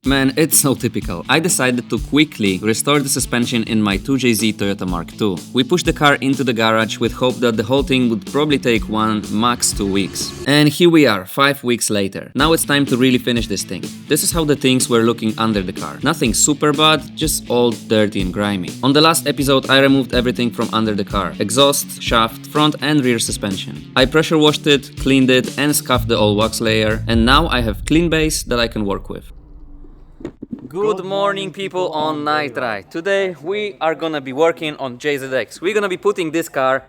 Man, it's so typical. I decided to quickly restore the suspension in my 2JZ Toyota Mark II. We pushed the car into the garage with hope that the whole thing would probably take 1, max 2 weeks. And here we are, 5 weeks later. Now it's time to really finish this thing. This is how the things were looking under the car. Nothing super bad, just old, dirty and grimy. On the last episode I removed everything from under the car. Exhaust, shaft, front and rear suspension. I pressure washed it, cleaned it and scuffed the old wax layer, and now I have clean base that I can work with. Good morning people on NIGHTRIDE. Today we are gonna be working on JZX. We're gonna be putting this car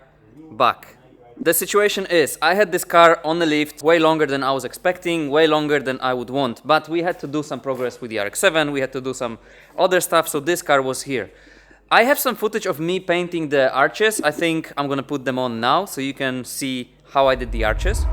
back. The situation is, I had this car on the lift way longer than I was expecting, way longer than I would want, but we had to do some progress with the RX-7, we had to do some other stuff, so this car was here. I have some footage of me painting the arches. I think I'm gonna put them on now so you can see how I did the arches.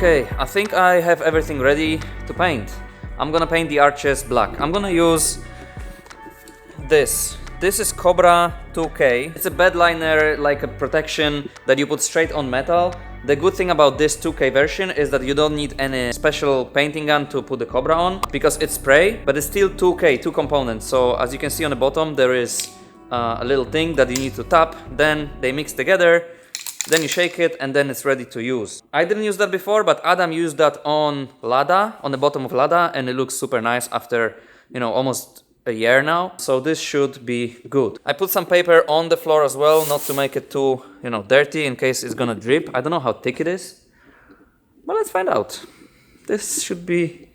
Okay, I think I have everything ready to paint. I'm gonna paint the arches black. I'm gonna use this. This is Cobra 2K. It's a bed liner, like a protection that you put straight on metal. The good thing about this 2K version is that you don't need any special painting gun to put the Cobra on, because it's spray, but it's still 2K, 2 components. So as you can see on the bottom, there is a little thing that you need to tap, then they mix together. Then you shake it and then it's ready to use. I didn't use that before, but Adam used that on Lada, on the bottom of Lada, and it looks super nice after, you know, almost a year now. So this should be good. I put some paper on the floor as well, not to make it too, you know, dirty in case it's gonna drip. I don't know how thick it is, but let's find out. This should be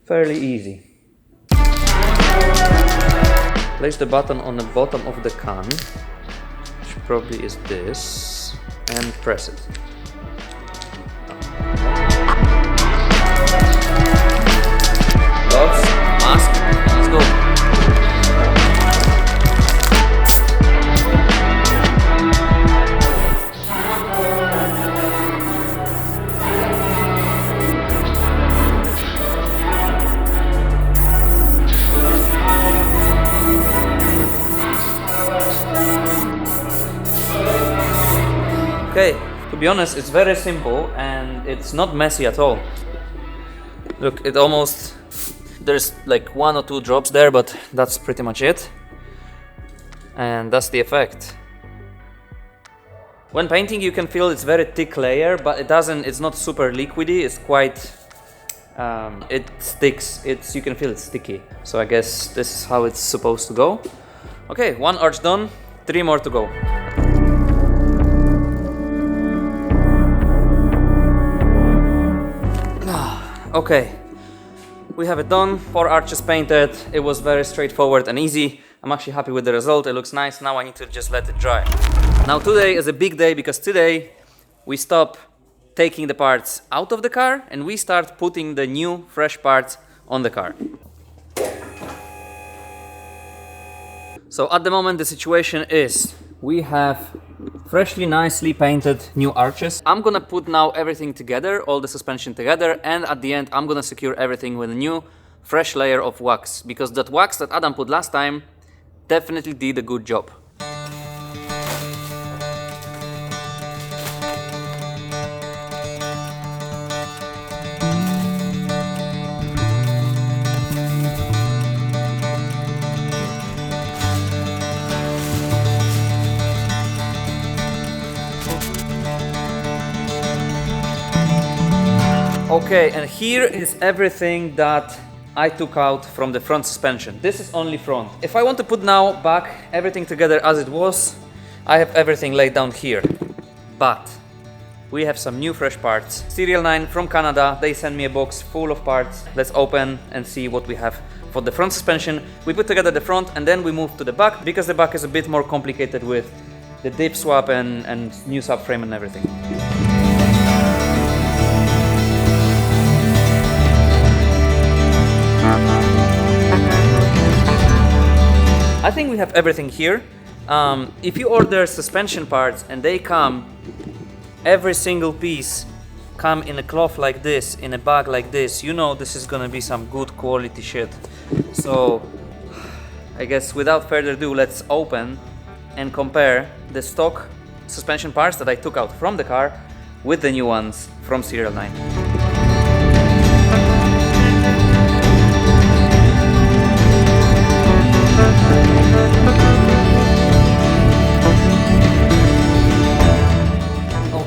fairly easy. Place the button on the bottom of the can, which probably is this. And press it. Gloves, mask, let's go. Okay, to be honest, it's very simple and it's not messy at all. Look, it almost, there's like 1 or 2 drops there, but that's pretty much it. And that's the effect. When painting you can feel it's very thick layer, but it's not super liquidy, it's quite, it sticks, you can feel it's sticky. So I guess this is how it's supposed to go. Okay, 1 arch done, 3 more to go. Okay, we have it done, 4 arches painted. It was very straightforward and easy. I'm actually happy with the result, it looks nice. Now I need to just let it dry. Now today is a big day because today we stop taking the parts out of the car and we start putting the new fresh parts on the car. So at the moment the situation is, we have freshly, nicely painted new arches. I'm gonna put now everything together, all the suspension together, and at the end I'm gonna secure everything with a new fresh layer of wax, because that wax that Adam put last time definitely did a good job. Okay, and here is everything that I took out from the front suspension. This is only front. If I want to put now back everything together as it was, I have everything laid down here. But we have some new fresh parts. SERIALNINE from Canada, they sent me a box full of parts. Let's open and see what we have for the front suspension. We put together the front and then we move to the back, because the back is a bit more complicated with the dip swap and new subframe and everything. I think we have everything here. If you order suspension parts and they come, every single piece come in a cloth like this, in a bag like this, you know this is gonna be some good quality shit. So I guess without further ado, let's open and compare the stock suspension parts that I took out from the car with the new ones from SERIALNINE.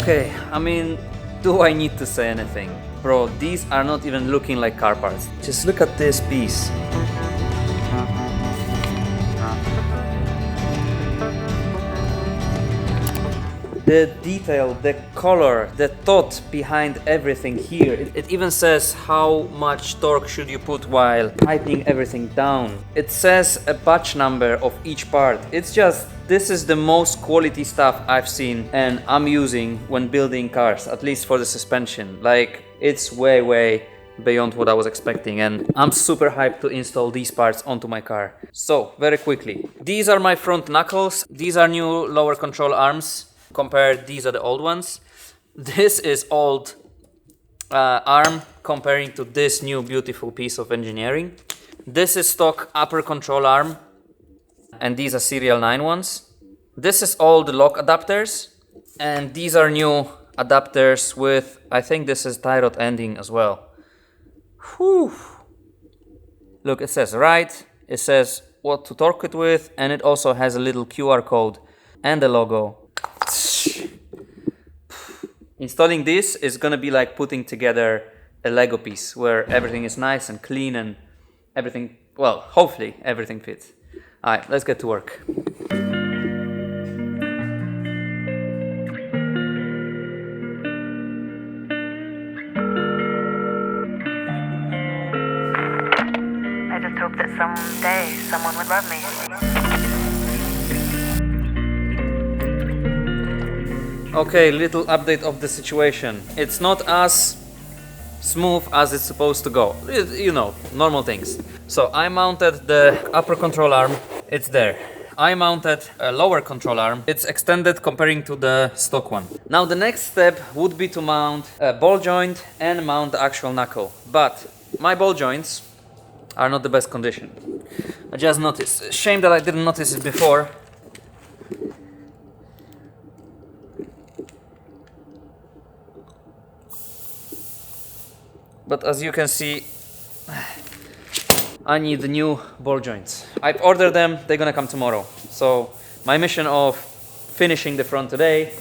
Okay, I mean, do I need to say anything? Bro, these are not even looking like car parts. Just look at this piece. The detail, the color, the thought behind everything here. It even says how much torque should you put while tightening everything down. It says a batch number of each part. It's just, this is the most quality stuff I've seen and I'm using when building cars, at least for the suspension. Like, it's way beyond what I was expecting, and I'm super hyped to install these parts onto my car. So, very quickly. These are my front knuckles. These are new lower control arms. Compared, these are the old ones. This is old arm comparing to this new beautiful piece of engineering. This is stock upper control arm, and these are SERIALNINE ones. This is all the lock adapters, and these are new adapters with, I think this is tie rod ending as well. Whew. Look, it says right, it says what to torque it with, and it also has a little QR code and a logo. Installing this is gonna be like putting together a Lego piece where everything is nice and clean and everything, well, hopefully everything fits. Alright, let's get to work. I just hope that someday someone would love me. Okay, little update of the situation. It's not as smooth as it's supposed to go. You know, normal things. So I mounted the upper control arm, it's there. I mounted a lower control arm, it's extended comparing to the stock one. Now the next step would be to mount a ball joint and mount the actual knuckle. But my ball joints are not the best condition. I just noticed. Shame that I didn't notice it before. But as you can see, I need the new ball joints. I've ordered them, they're gonna come tomorrow. So my mission of finishing the front today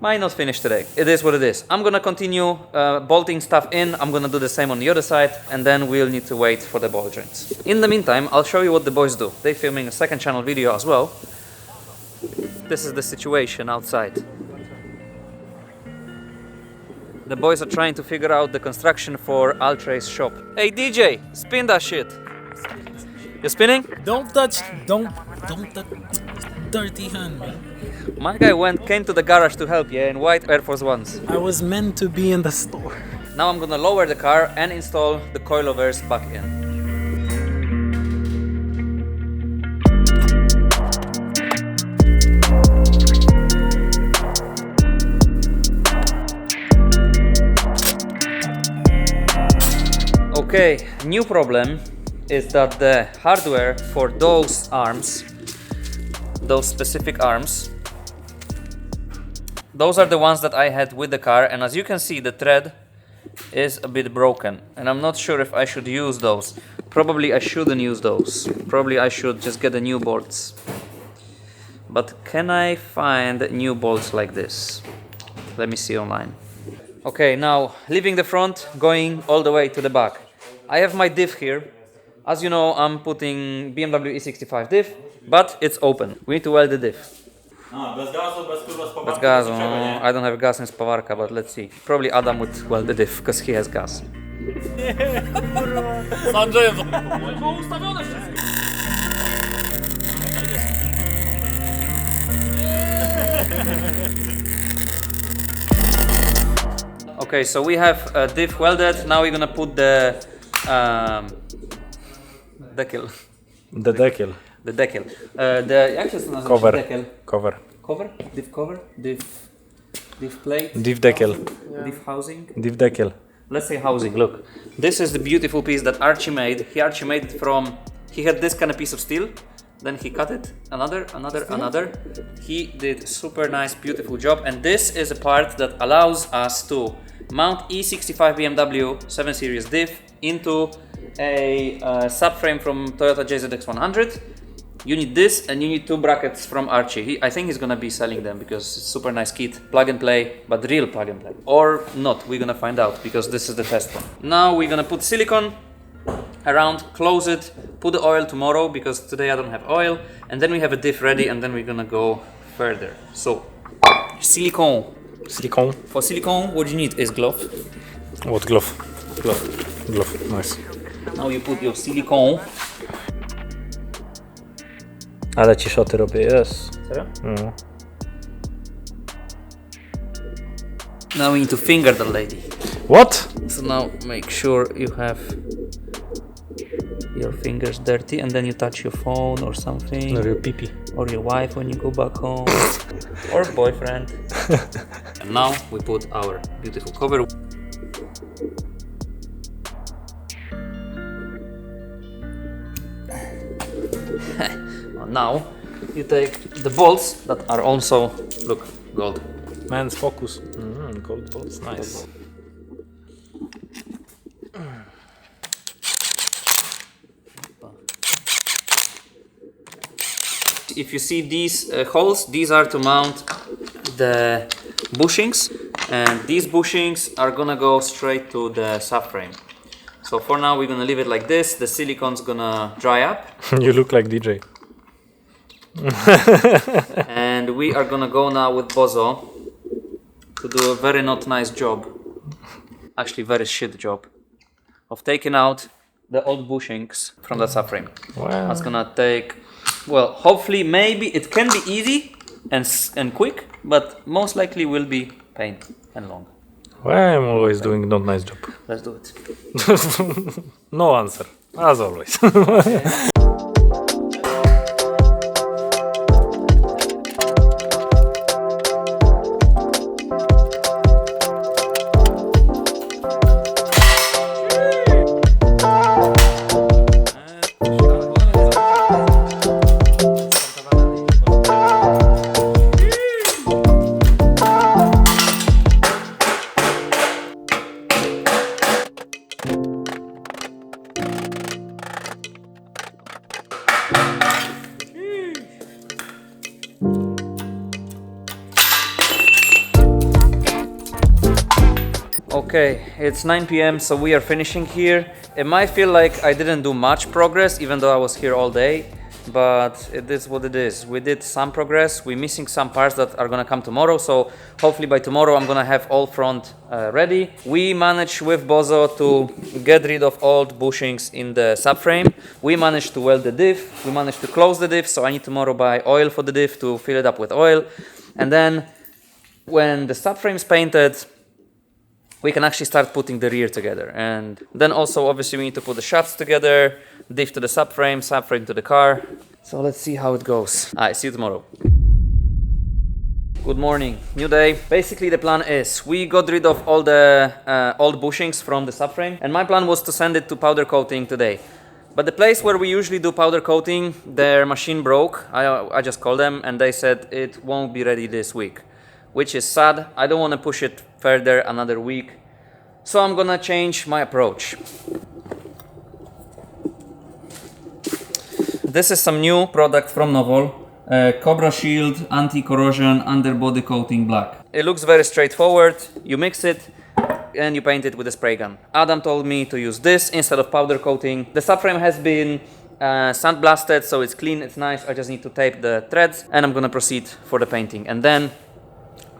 might not finish today. It is what it is. I'm gonna continue bolting stuff in. I'm gonna do the same on the other side, and then we'll need to wait for the ball joints. In the meantime, I'll show you what the boys do. They're filming a second channel video as well. This is the situation outside. The boys are trying to figure out the construction for Altray's shop. Hey DJ, spin that shit. You spinning? Don't touch dirty hand, man. My guy came to the garage to help you in white Air Force Ones. I was meant to be in the store. Now I'm gonna lower the car and install the coilovers back in. Okay, new problem is that the hardware for those arms, those specific arms, those are the ones that I had with the car, and as you can see the thread is a bit broken and I'm not sure if I should use those. Probably I shouldn't use those. Probably I should just get the new bolts. But can I find new bolts like this? Let me see online. Okay, now leaving the front, going all the way to the back. I have my diff here. As you know, I'm putting BMW E65 diff, but it's open. We need to weld the diff. Bez gazu. I don't have gas in spawarka, but let's see. Probably Adam would weld the diff, because he has gas. Okay, so we have a diff welded. Now we're gonna put the decal. The decal. the decal. Jak się to nazywa? Cover. Decal. Cover. Cover? Diff cover? Diff plate? Diff decal. Diff housing? Diff decal. Let's say housing. Look, this is the beautiful piece that Archie made. Archie made it from, he had this kind of piece of steel, then he cut it, another. He did super nice, beautiful job, and this is a part that allows us to mount E65 BMW 7 Series diff into a subframe from Toyota JZX100. You need this, and you need 2 brackets from Archie. I think he's gonna be selling them because it's super nice kit, plug and play, but real plug and play. Or not, we're gonna find out because this is the test one. Now we're gonna put silicone around, close it, put the oil tomorrow because today I don't have oil, and then we have a diff ready, and then we're gonna go further. So, silicone. Silicone. For silicone, what you need is glove. What glove? Glove. Glove. Nice. Now you put your silicone. Ale ci szoty robię, yes. Serio? No. Now we need to finger the lady. What? So now make sure you have your fingers dirty, and then you touch your phone or something, No, your pee-pee. or your wife when you go back home, or boyfriend. And now we put our beautiful cover. Now you take the bolts that are also, look, gold. Man's focus. Gold bolts, nice. If you see these holes, these are to mount the bushings, and these bushings are gonna go straight to the subframe. So for now we're gonna leave it like this. The silicone's gonna dry up. You look like DJ. And we are gonna go now with Bozo to do a very not nice job, actually very shit job, of taking out the old bushings from the subframe. Wow. That's gonna take, well, hopefully, maybe it can be easy and quick, but most likely will be pain and long. Why I'm always doing not nice job. Let's do it. No answer, as always. Okay, it's 9 p.m. so we are finishing here. It might feel like I didn't do much progress even though I was here all day, but it is what it is. We did some progress. We're missing some parts that are gonna come tomorrow, so hopefully by tomorrow I'm gonna have all front ready. We managed with Bozo to get rid of old bushings in the subframe. We managed to weld the diff. We managed to close the diff, so I need tomorrow buy oil for the diff to fill it up with oil. And then when the subframe is painted, we can actually start putting the rear together. And then also obviously we need to put the shafts together, diff to the subframe, subframe to the car. So let's see how it goes. Alright, see you tomorrow. Good morning, new day. Basically the plan is, we got rid of all the old bushings from the subframe, and my plan was to send it to powder coating today. But the place where we usually do powder coating, their machine broke. I just called them and they said it won't be ready this week, which is sad. I don't want to push it further another week, so I'm gonna change my approach. This is some new product from Novel, Cobra Shield Anti-Corrosion Underbody Coating Black. It looks very straightforward. You mix it and you paint it with a spray gun. Adam told me to use this instead of powder coating. The subframe has been sandblasted, so it's clean, it's nice. I just need to tape the threads and I'm gonna proceed for the painting, and then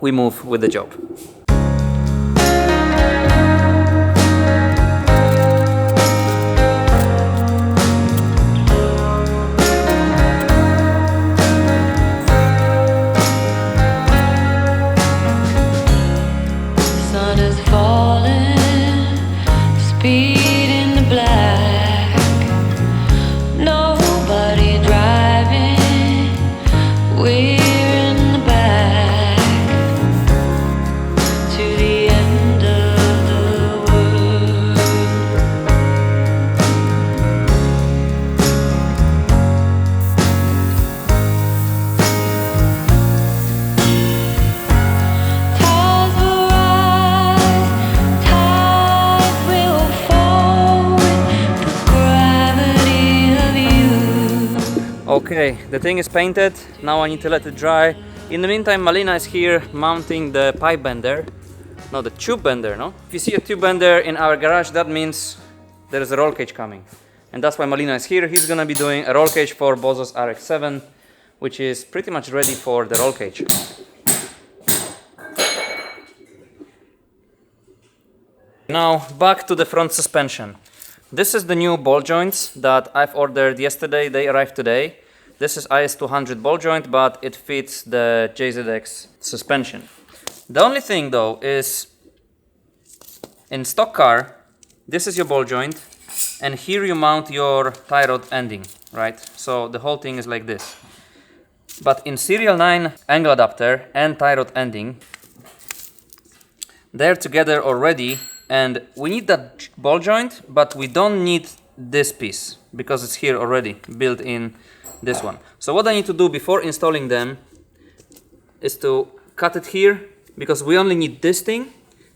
we move with the job. Sun is falling, speed in the black. Nobody drives. Okay, the thing is painted. Now I need to let it dry. In the meantime, Malina is here mounting the pipe bender. No, the tube bender, no? If you see a tube bender in our garage, that means there is a roll cage coming. And that's why Malina is here. He's gonna be doing a roll cage for Bozos RX-7, which is pretty much ready for the roll cage. Now, back to the front suspension. This is the new ball joints that I've ordered yesterday. They arrived today. This is IS200 ball joint, but it fits the JZX suspension. The only thing though is, in stock car, this is your ball joint, and here you mount your tie rod ending, right? So the whole thing is like this. But in Serial 9 angle adapter and tie rod ending, they're together already, and we need that ball joint, but we don't need this piece because it's here already, built in this one. So what I need to do before installing them is to cut it here, because we only need this thing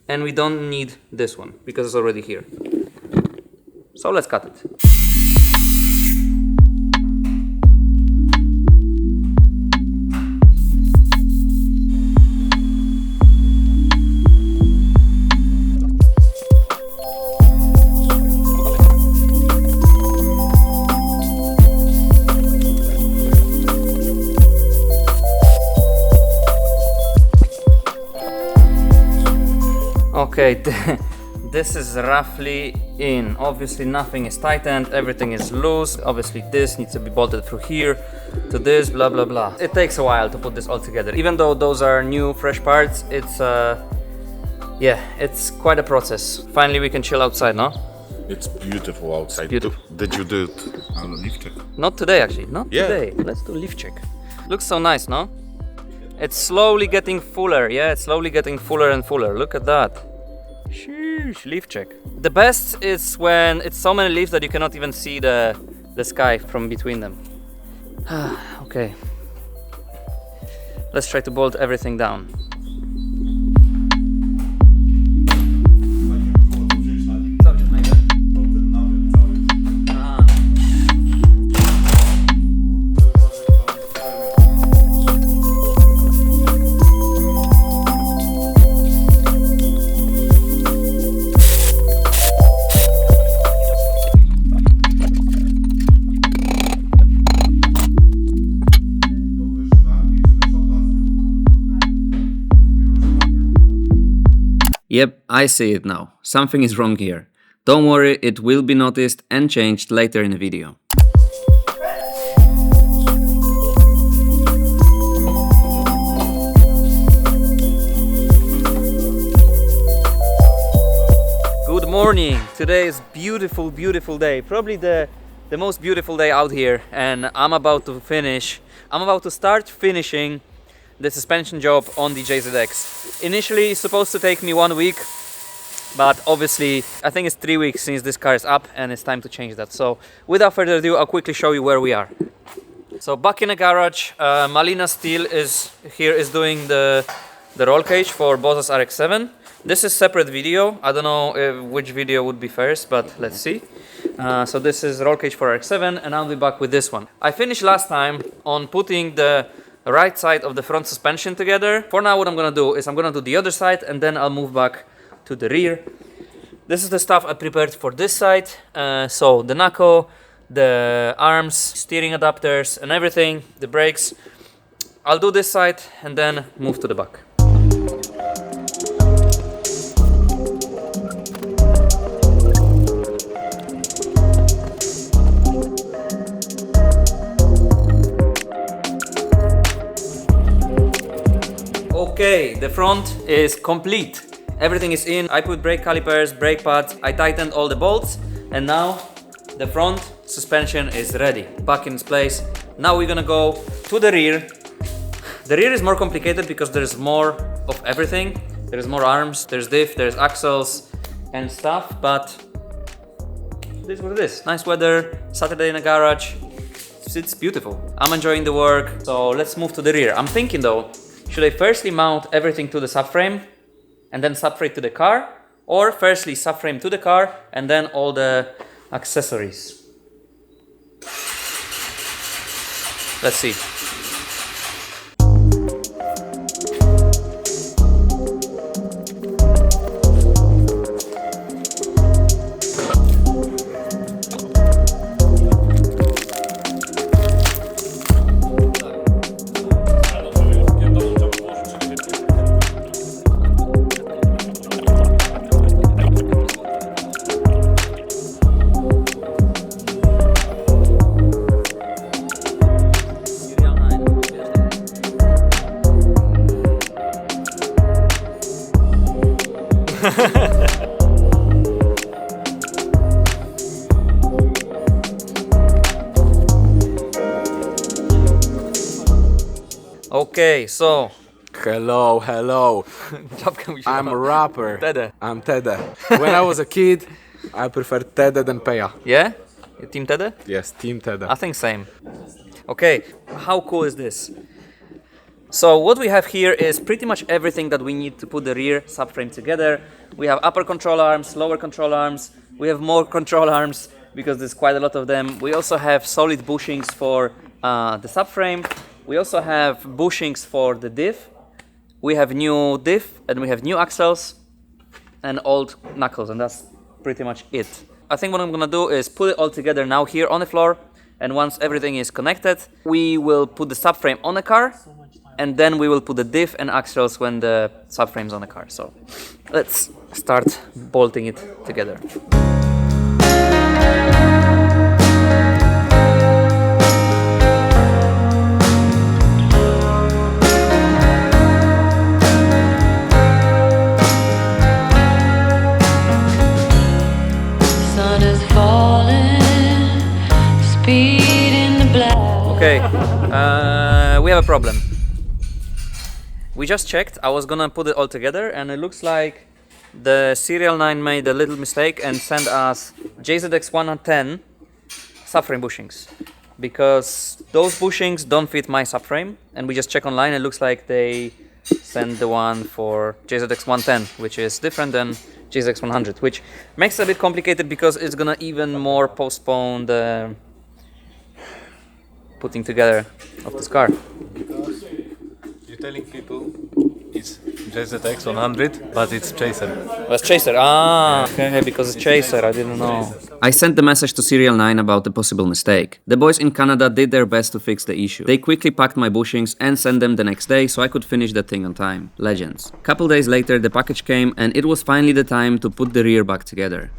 and we don't need this one because it's already here. So let's cut it. Okay, this is roughly in. Obviously nothing is tightened, everything is loose. Obviously this needs to be bolted through here to this, blah blah blah. It takes a while to put this all together. Even though those are new, fresh parts, it's yeah, it's quite a process. Finally we can chill outside, no? It's beautiful outside. Beautiful. Did you do it on a lift check? Not today actually, not Yeah. today. Let's do lift check. Looks so nice, no? It's slowly getting fuller, yeah, it's slowly getting fuller and fuller. Look at that. Sheesh, leaf check. The best is when it's so many leaves that you cannot even see the sky from between them. Okay. Let's try to bolt everything down. Yep, I see it now. Something is wrong here. Don't worry, it will be noticed and changed later in the video. Good morning! Today is beautiful, beautiful day. Probably the most beautiful day out here, and I'm about to start finishing the suspension job on the JZX. Initially it's supposed to take me 1 week, but obviously I think it's 3 weeks since this car is up and it's time to change that. So without further ado, I'll quickly show you where we are. So back in the garage, Malina still is doing the roll cage for Bozos RX-7. This is separate video. I don't know which video would be first, but let's see. So this is roll cage for RX-7, and I'll be back with this one. I finished last time on putting the right side of the front suspension together. For now what I'm gonna do is I'm gonna do the other side, and then I'll move back to the rear. This is the stuff I prepared for this side. So the knuckle, the arms, steering adapters and everything, the brakes. I'll do this side and then move to the back. Okay, the front is complete. Everything is in. I put brake calipers, brake pads, I tightened all the bolts, and now the front suspension is ready, back in its place. Now we're gonna go to the rear. The rear is more complicated because there's more of everything. There's more arms, there's diff, there's axles and stuff, but this is what it is. Nice weather, Saturday in a garage. It's beautiful. I'm enjoying the work, so let's move to the rear. I'm thinking though, should I firstly mount everything to the subframe and then subframe to the car, or firstly subframe to the car and then all the accessories? Let's see. Okay, so Hello, hello. I'm a rapper. Tede. I'm Tede. When I was a kid, I preferred Tede than Peja. Yeah? Team Tede? Yes, Team Tede. I think same. Okay, how cool is this? So what we have here is pretty much everything that we need to put the rear subframe together. We have upper control arms, lower control arms. We have more control arms because there's quite a lot of them. We also have solid bushings for the subframe. We also have bushings for the diff. We have new diff and we have new axles and old knuckles, and that's pretty much it. I think what I'm gonna do is put it all together now here on the floor, and once everything is connected, we will put the subframe on the car, and then we will put the diff and axles when the subframe's on the car. So let's start bolting it together. Sun is falling, speed in the black. Okay, we have a problem. We just checked, I was gonna put it all together, and it looks like the SERIALNINE made a little mistake and sent us JZX100 subframe bushings, because those bushings don't fit my subframe, and we just check online, it looks like they sent the one for JZX110, which is different than JZX100, which makes it a bit complicated because it's gonna even more postpone the putting together of this car. You're telling people it's JZX100, but it's Chaser. Oh, it's Chaser. Ah, okay, because it's Chaser. I didn't know. I sent the message to SERIALNINE about the possible mistake. The boys in Canada did their best to fix the issue. They quickly packed my bushings and sent them the next day so I could finish the thing on time. Legends. Couple days later, the package came and it was finally the time to put the rear back together.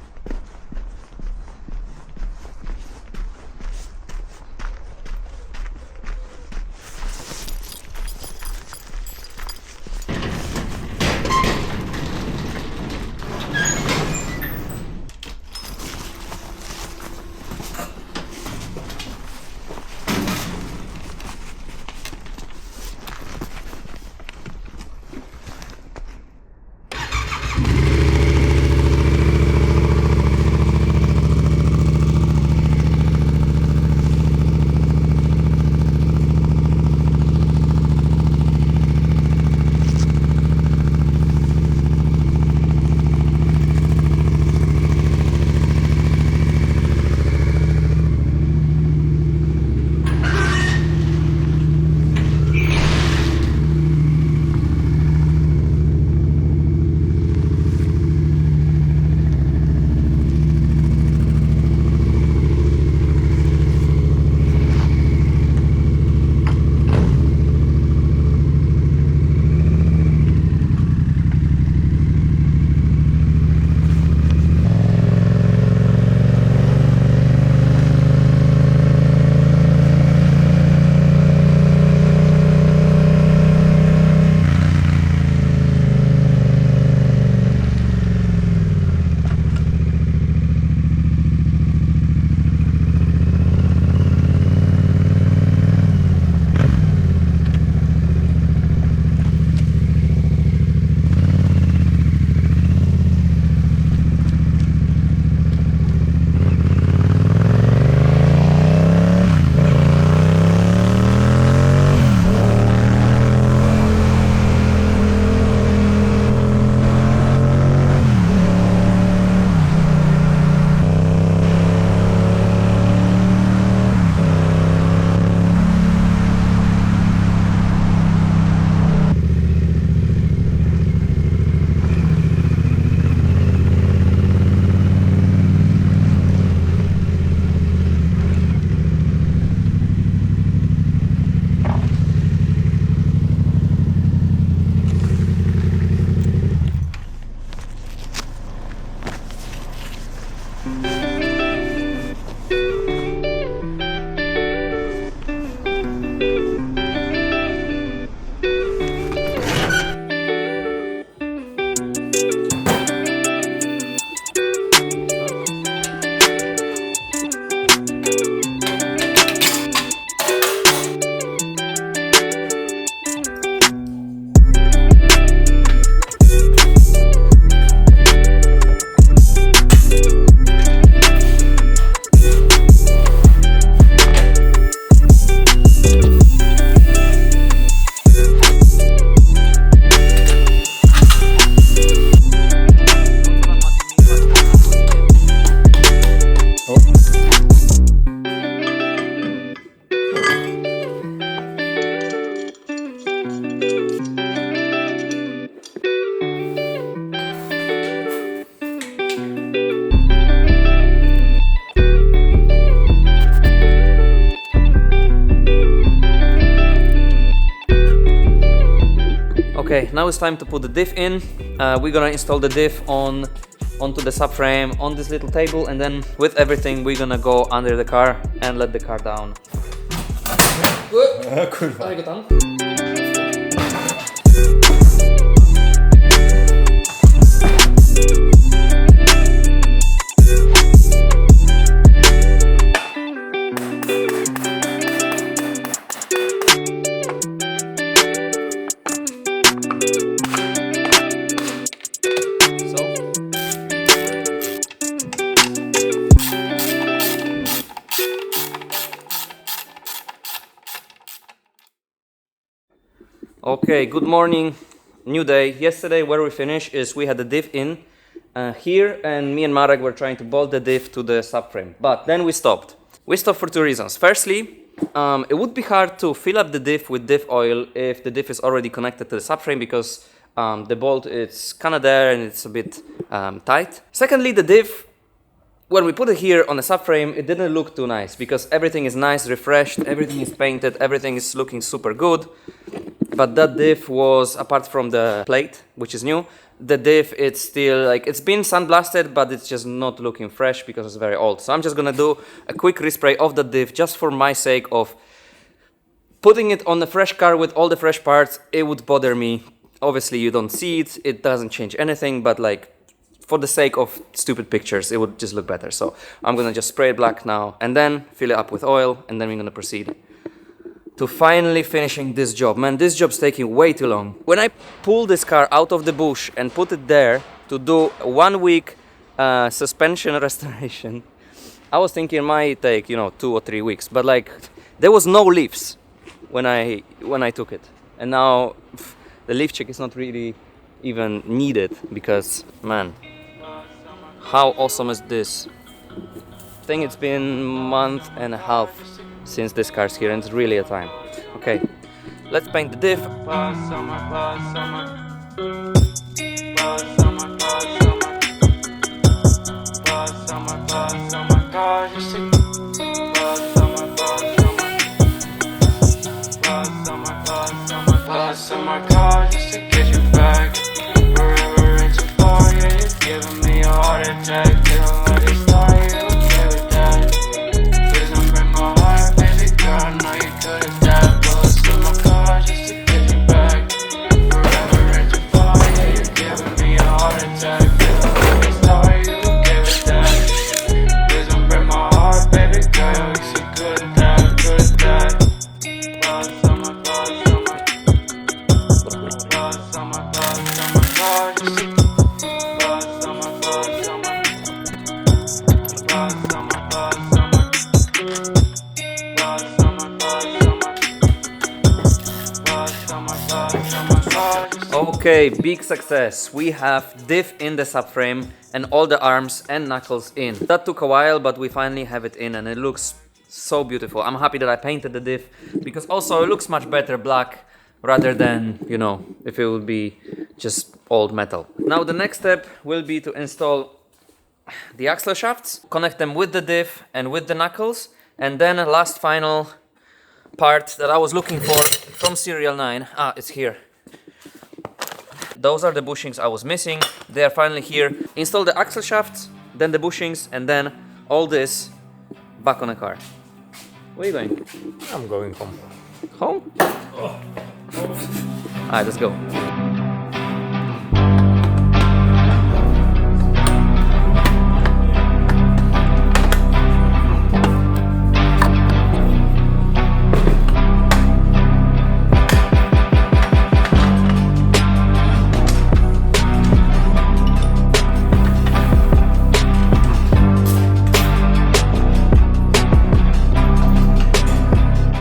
Okay, now it's time to put the diff in. We're gonna install the diff onto the subframe on this little table, and then with everything we're gonna go under the car and let the car down. Okay, good morning, new day. Yesterday where we finished is we had the diff in here, and me and Marek were trying to bolt the diff to the subframe, but then we stopped. We stopped for two reasons. Firstly, it would be hard to fill up the diff with diff oil if the diff is already connected to the subframe, because the bolt is kind of there and it's a bit tight. Secondly, the diff, when we put it here on the subframe, it didn't look too nice because everything is nice, refreshed, everything is painted, everything is looking super good. But that diff was, apart from the plate, which is new, the diff, it's still like, it's been sandblasted, but it's just not looking fresh because it's very old. So I'm just gonna do a quick respray of the diff just for my sake of putting it on a fresh car with all the fresh parts. It would bother me. Obviously you don't see it, it doesn't change anything, but like for the sake of stupid pictures, it would just look better. So I'm gonna just spray it black now and then fill it up with oil, and then we're gonna proceed to finally finishing this job. Man, this job's taking way too long. When I pulled this car out of the bush and put it there to do a 1 week suspension restoration, I was thinking it might take, 2 or 3 weeks, but like there was no leaves when I took it. And now the leaf check is not really even needed because, man, how awesome is this? I think it's been a month and a half since this car's here, and it's really a time. Okay, let's paint the diff. Okay, big success. We have diff in the subframe and all the arms and knuckles in. That took a while, but we finally have it in and it looks so beautiful. I'm happy that I painted the diff because also it looks much better black rather than, if it would be just old metal. Now the next step will be to install the axle shafts, connect them with the diff and with the knuckles, and then a last final part that I was looking for from SERIALNINE. It's here. Those are the bushings I was missing. They are finally here. Install the axle shafts, then the bushings, and then all this back on the car. Where are you going? I'm going home. Home? Alright, let's go.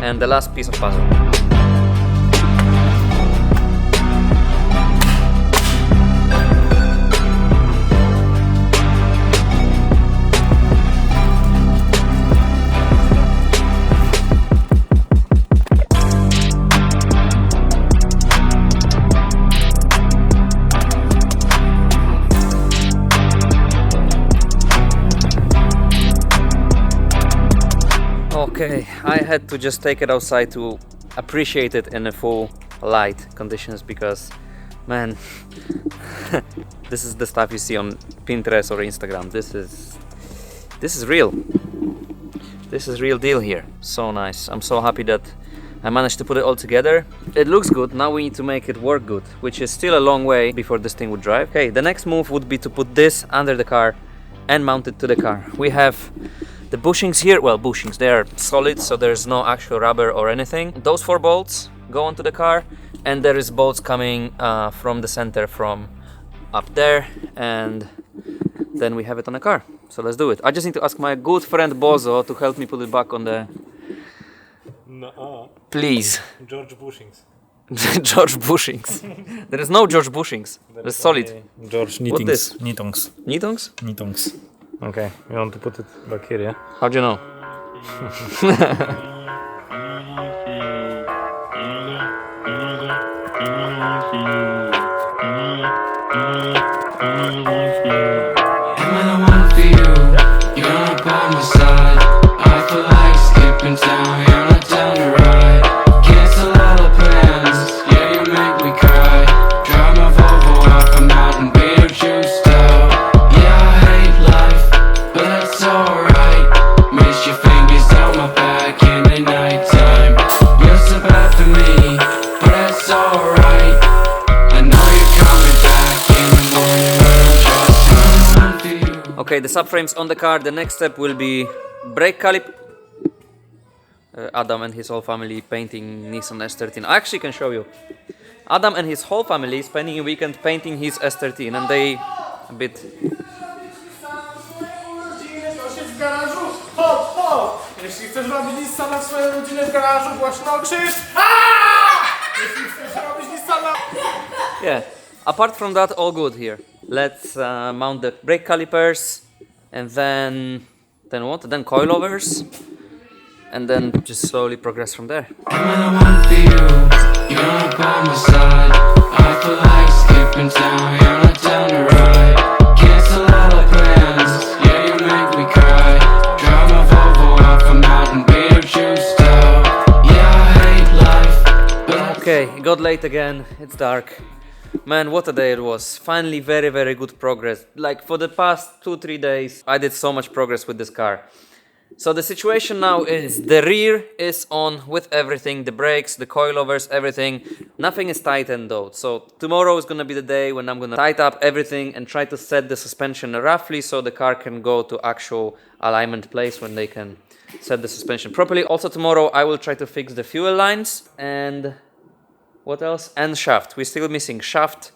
And the last piece of puzzle. Okay, I had to just take it outside to appreciate it in the full light conditions because Man, this is the stuff you see on Pinterest or Instagram. This is real. This is real deal here. So nice. I'm so happy that I managed to put it all together. It looks good. Now we need to make it work good, which is still a long way before this thing would drive. Okay, the next move would be to put this under the car and mount it to the car. We have the bushings here. Well, bushings, they are solid, so there's no actual rubber or anything. Those 4 bolts go onto the car, and there is bolts coming from the center from up there, and then we have it on the car. So let's do it. I just need to ask my good friend Bozo to help me put it back on the... Please. George Bushings. George Bushings. There is no George Bushings. There's solid. George What this? Knittongs. Knittongs? Knittongs. Okay, you want to put it back here, yeah? How do you know? And when I want for you, you're not by my side. I feel like skipping town, you're not down to ride. Cancel all the plans, yeah, you make me cry. Drive my Volvo off a mountain, beat up juiced out. Yeah, I hate life, but that's alright. Miss your fingers down my back in the nighttime. You're so bad for me, but that's alright. I know you're coming back in the morning when I'm just running for you. Okay, the subframe's on the car. The next step will be brake caliper. Adam and his whole family painting Nissan S13. I actually can show you. Adam and his whole family spending a weekend painting his S13, and they a bit... W garażu, hop, hop! Jeśli chcesz robić Nissana w swojej rodzinie w garażu, głośno krzyż! Jeśli chcesz robić Nissana... Yeah, apart from that, all good here. Let's mount the brake calipers, and then what? Then coilovers, and then just slowly progress from there. And when I want for you, you're not by my side. I feel like skipping town, you're not down to ride. Cancel all the plans, yeah, you make me cry. Drive my Volvo off a mountain, beat up juiced out. Yeah, I hate life, but Okay, it got late again. It's dark. Man, what a day it was. Finally, very, very good progress. Like, for the past 2-3 days, I did so much progress with this car. So the situation now is the rear is on with everything, the brakes, the coilovers, everything. Nothing is tightened though. So tomorrow is gonna be the day when I'm gonna tighten up everything and try to set the suspension roughly so the car can go to actual alignment place when they can set the suspension properly. Also tomorrow I will try to fix the fuel lines and what else? And shaft. We're still missing shaft.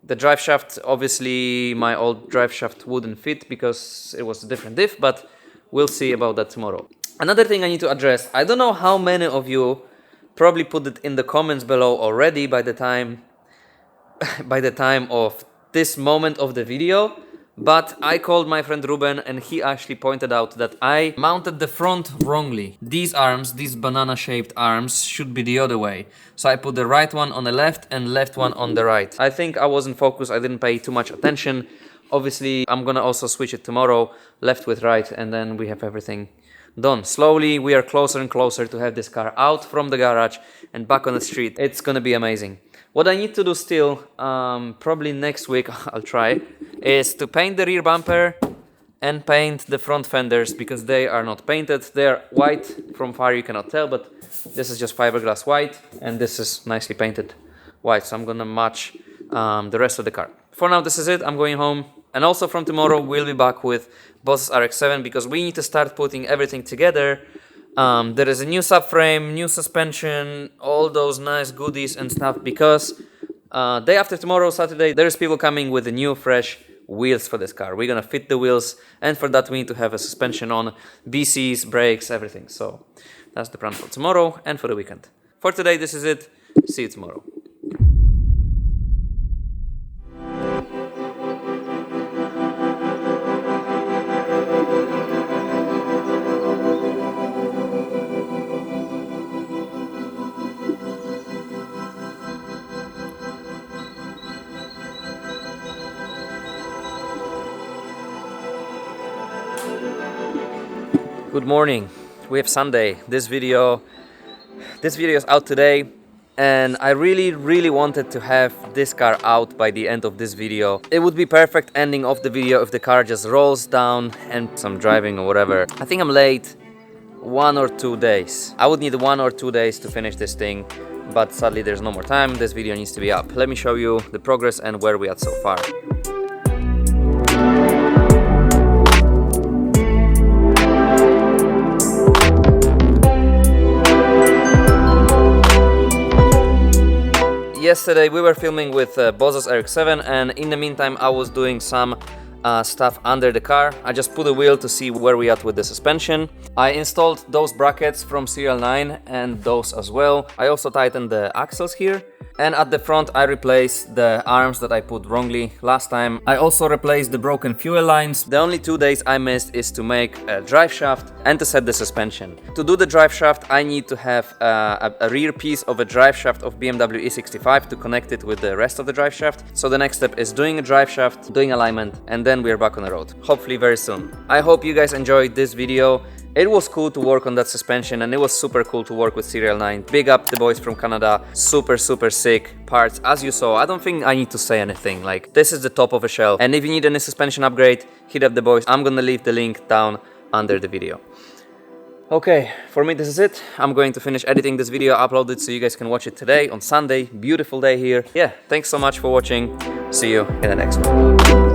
The drive shaft, obviously my old drive shaft wouldn't fit because it was a different diff, but we'll see about that tomorrow. Another thing I need to address, I don't know how many of you probably put it in the comments below already by the time of this moment of the video, but I called my friend Ruben and he actually pointed out that I mounted the front wrongly. These arms, these banana-shaped arms, should be the other way. So I put the right one on the left and left one on the right. I think I wasn't focused, I didn't pay too much attention. Obviously, I'm gonna also switch it tomorrow, left with right, and then we have everything done. Slowly, we are closer and closer to have this car out from the garage and back on the street. It's gonna be amazing. What I need to do still, probably next week, I'll try, is to paint the rear bumper and paint the front fenders because they are not painted. They are white, from far you cannot tell, but this is just fiberglass white, and this is nicely painted white, so I'm gonna match the rest of the car. For now, this is it. I'm going home. And also from tomorrow, we'll be back with Boss's RX-7 because we need to start putting everything together. There is a new subframe, new suspension, all those nice goodies and stuff because day after tomorrow, Saturday, there's people coming with the new fresh wheels for this car. We're gonna fit the wheels, and for that we need to have a suspension on, BCs, brakes, everything. So that's the plan for tomorrow and for the weekend. For today, this is it. See you tomorrow. Good morning. We have Sunday. This video is out today. and I really wanted to have this car out by the end of this video. It would be perfect ending of the video if the car just rolls down and some driving or whatever. I think I'm late 1 or 2 days. I would need 1 or 2 days to finish this thing, but sadly there's no more time. This video needs to be up. Let me show you the progress and where we are so far. Yesterday we were filming with Bozos RX-7, and in the meantime I was doing some stuff under the car. I just put a wheel to see where we are at with the suspension. I installed those brackets from SERIALNINE and those as well. I also tightened the axles here. And at the front I replaced the arms that I put wrongly last time. I also replaced the broken fuel lines. The only 2 days I missed is to make a drive shaft and to set the suspension. To do the drive shaft I need to have a rear piece of a drive shaft of BMW E65 to connect it with the rest of the drive shaft. So the next step is doing a drive shaft, doing alignment, and then we're back on the road. Hopefully very soon. I hope you guys enjoyed this video. It was cool to work on that suspension, and it was super cool to work with SERIALNINE. Big up the boys from Canada. Super sick parts. As you saw, I don't think I need to say anything. Like, this is the top of a shelf. And if you need any suspension upgrade, hit up the boys. I'm gonna leave the link down under the video. Okay, for me this is it. I'm going to finish editing this video, upload it so you guys can watch it today on Sunday. Beautiful day here. Yeah, thanks so much for watching. See you in the next one.